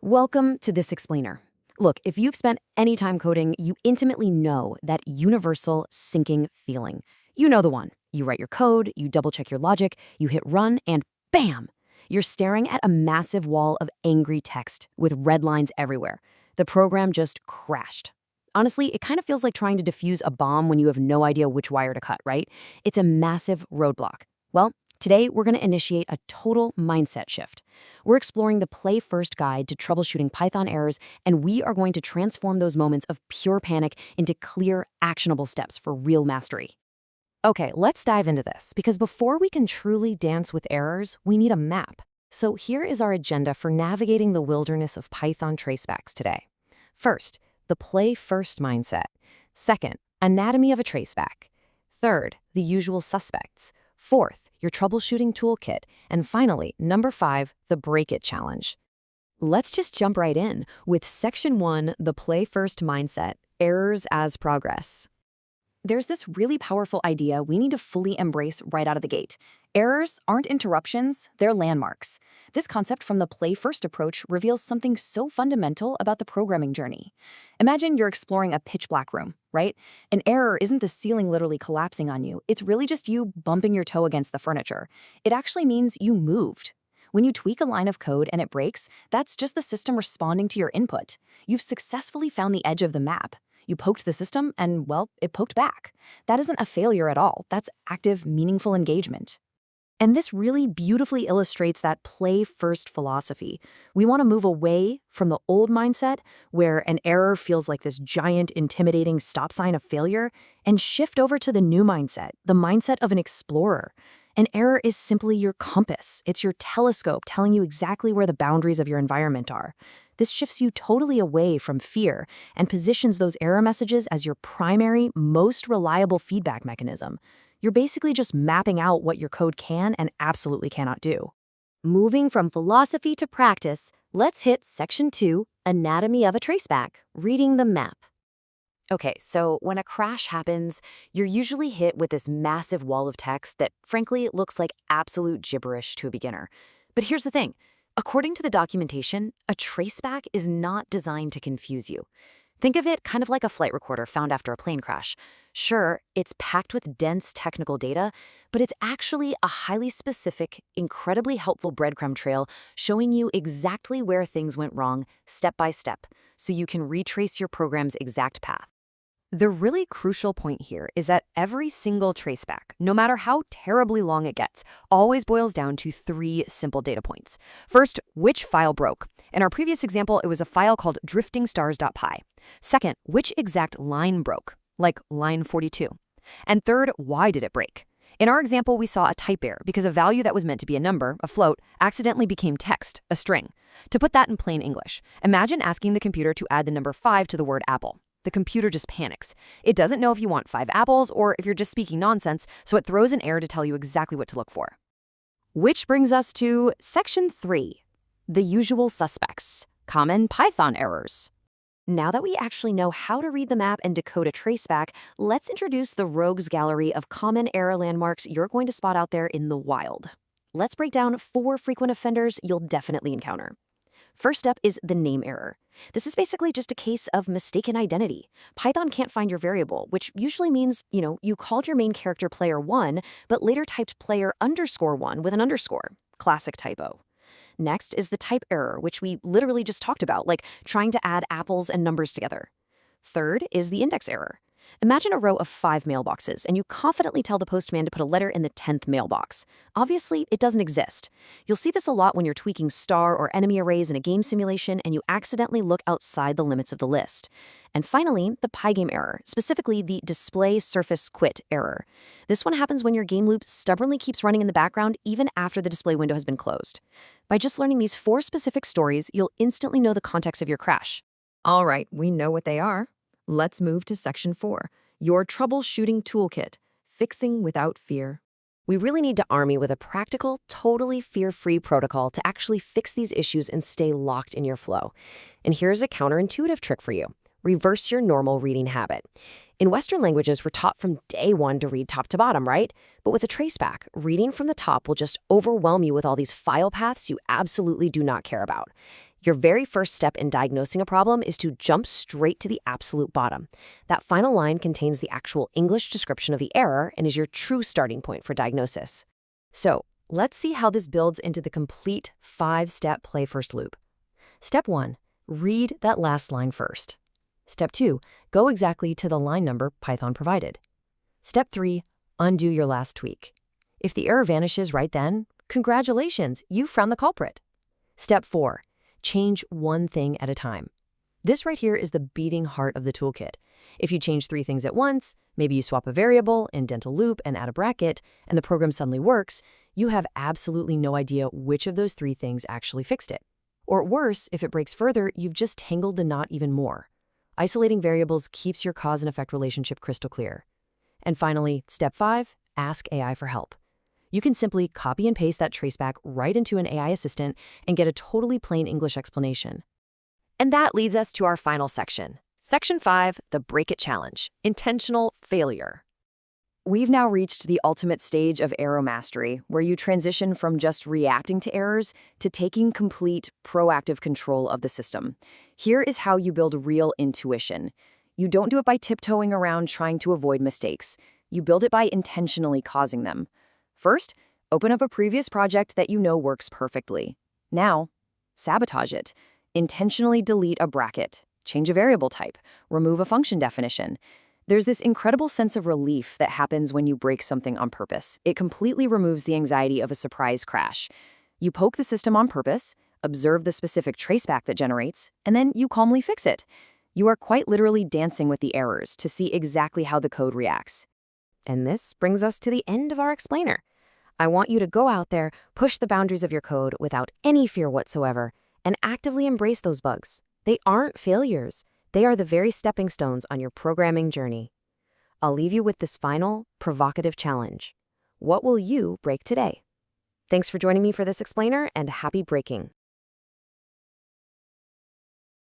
Welcome to This Explainer. Look, if you've spent any time coding, you intimately know that universal syncing feeling. You know the one. You write your code, you double-check your logic, you hit run, and bam! You're staring at a massive wall of angry text with red lines everywhere. The program just crashed. Honestly, it kind of feels like trying to defuse a bomb when you have no idea which wire to cut, right? It's a massive roadblock. Well, today we're going to initiate a total mindset shift. We're exploring the Play First guide to troubleshooting Python errors, and we are going to transform those moments of pure panic into clear, actionable steps for real mastery. Okay, let's dive into this, because before we can truly dance with errors, we need a map. So here is our agenda for navigating the wilderness of Python tracebacks today. First, the Play First mindset. Second, anatomy of a traceback. Third, the usual suspects. Fourth, your troubleshooting toolkit. And finally, number 5, the Break It challenge. Let's just jump right in with Section 1, the Play First mindset, errors as progress. There's this really powerful idea we need to fully embrace right out of the gate. Errors aren't interruptions, they're landmarks. This concept from the Play First approach reveals something so fundamental about the programming journey. Imagine you're exploring a pitch-black room, right? An error isn't the ceiling literally collapsing on you. It's really just you bumping your toe against the furniture. It actually means you moved. When you tweak a line of code and it breaks, that's just the system responding to your input. You've successfully found the edge of the map. You poked the system and, well, it poked back. That isn't a failure at all. That's active, meaningful engagement. And this really beautifully illustrates that Play First philosophy. We want to move away from the old mindset, where an error feels like this giant, intimidating stop sign of failure, and shift over to the new mindset, the mindset of an explorer. An error is simply your compass. It's your telescope telling you exactly where the boundaries of your environment are. This shifts you totally away from fear and positions those error messages as your primary, most reliable feedback mechanism. You're basically just mapping out what your code can and absolutely cannot do. Moving from philosophy to practice, let's hit Section 2, Anatomy of a Traceback, reading the map. Okay, so when a crash happens, you're usually hit with this massive wall of text that, frankly, looks like absolute gibberish to a beginner. But here's the thing. According to the documentation, a traceback is not designed to confuse you. Think of it kind of like a flight recorder found after a plane crash. Sure, it's packed with dense technical data, but it's actually a highly specific, incredibly helpful breadcrumb trail showing you exactly where things went wrong, step by step, so you can retrace your program's exact path. The really crucial point here is that every single traceback, no matter how terribly long it gets, always boils down to 3 simple data points. First, which file broke? In our previous example, it was a file called driftingstars.py. Second, which exact line broke, like line 42. And third, why did it break? In our example, we saw a type error because a value that was meant to be a number, a float, accidentally became text, a string. To put that in plain English, imagine asking the computer to add the number 5 to the word apple. The computer just panics. It doesn't know if you want 5 apples or if you're just speaking nonsense, so it throws an error to tell you exactly what to look for. Which brings us to Section 3, the usual suspects, common Python errors. Now that we actually know how to read the map and decode a traceback, let's introduce the rogues gallery of common error landmarks you're going to spot out there in the wild. Let's break down 4 frequent offenders you'll definitely encounter. First up is the name error. This is basically just a case of mistaken identity. Python can't find your variable, which usually means, you called your main character player 1, but later typed player _1 with an underscore. Classic typo. Next is the type error, which we literally just talked about, like trying to add apples and numbers together. Third is the index error. Imagine a row of 5 mailboxes, and you confidently tell the postman to put a letter in the 10th mailbox. Obviously, it doesn't exist. You'll see this a lot when you're tweaking star or enemy arrays in a game simulation and you accidentally look outside the limits of the list. And finally, the pygame error, specifically the display surface quit error. This one happens when your game loop stubbornly keeps running in the background even after the display window has been closed. By just learning these 4 specific stories, you'll instantly know the context of your crash. All right, we know what they are. Let's move to Section 4, your troubleshooting toolkit, fixing without fear. We really need to arm you with a practical, totally fear-free protocol to actually fix these issues and stay locked in your flow. And here's a counterintuitive trick for you. Reverse your normal reading habit. In Western languages, we're taught from day 1 to read top to bottom, right? But with a traceback, reading from the top will just overwhelm you with all these file paths you absolutely do not care about. Your very first step in diagnosing a problem is to jump straight to the absolute bottom. That final line contains the actual English description of the error and is your true starting point for diagnosis. So, let's see how this builds into the complete 5-step play first loop. Step 1. Read that last line first. Step 2. Go exactly to the line number Python provided. Step 3. Undo your last tweak. If the error vanishes right then, congratulations, you found the culprit. Step 4. Change one thing at a time. This right here is the beating heart of the toolkit. If you change 3 things at once, maybe you swap a variable, indent a loop, and add a bracket, and the program suddenly works, you have absolutely no idea which of those 3 things actually fixed it. Or worse, if it breaks further, you've just tangled the knot even more. Isolating variables keeps your cause and effect relationship crystal clear. And finally, step 5, ask AI for help. You can simply copy and paste that traceback right into an AI assistant and get a totally plain English explanation. And that leads us to our final section. Section 5, the Break It Challenge, Intentional Failure. We've now reached the ultimate stage of error mastery, where you transition from just reacting to errors to taking complete, proactive control of the system. Here is how you build real intuition. You don't do it by tiptoeing around trying to avoid mistakes. You build it by intentionally causing them. First, open up a previous project that you know works perfectly. Now, sabotage it. Intentionally delete a bracket, change a variable type, remove a function definition. There's this incredible sense of relief that happens when you break something on purpose. It completely removes the anxiety of a surprise crash. You poke the system on purpose, observe the specific traceback that generates, and then you calmly fix it. You are quite literally dancing with the errors to see exactly how the code reacts. And this brings us to the end of our explainer. I want you to go out there, push the boundaries of your code without any fear whatsoever, and actively embrace those bugs. They aren't failures. They are the very stepping stones on your programming journey. I'll leave you with this final, provocative challenge. What will you break today? Thanks for joining me for this explainer, and happy breaking.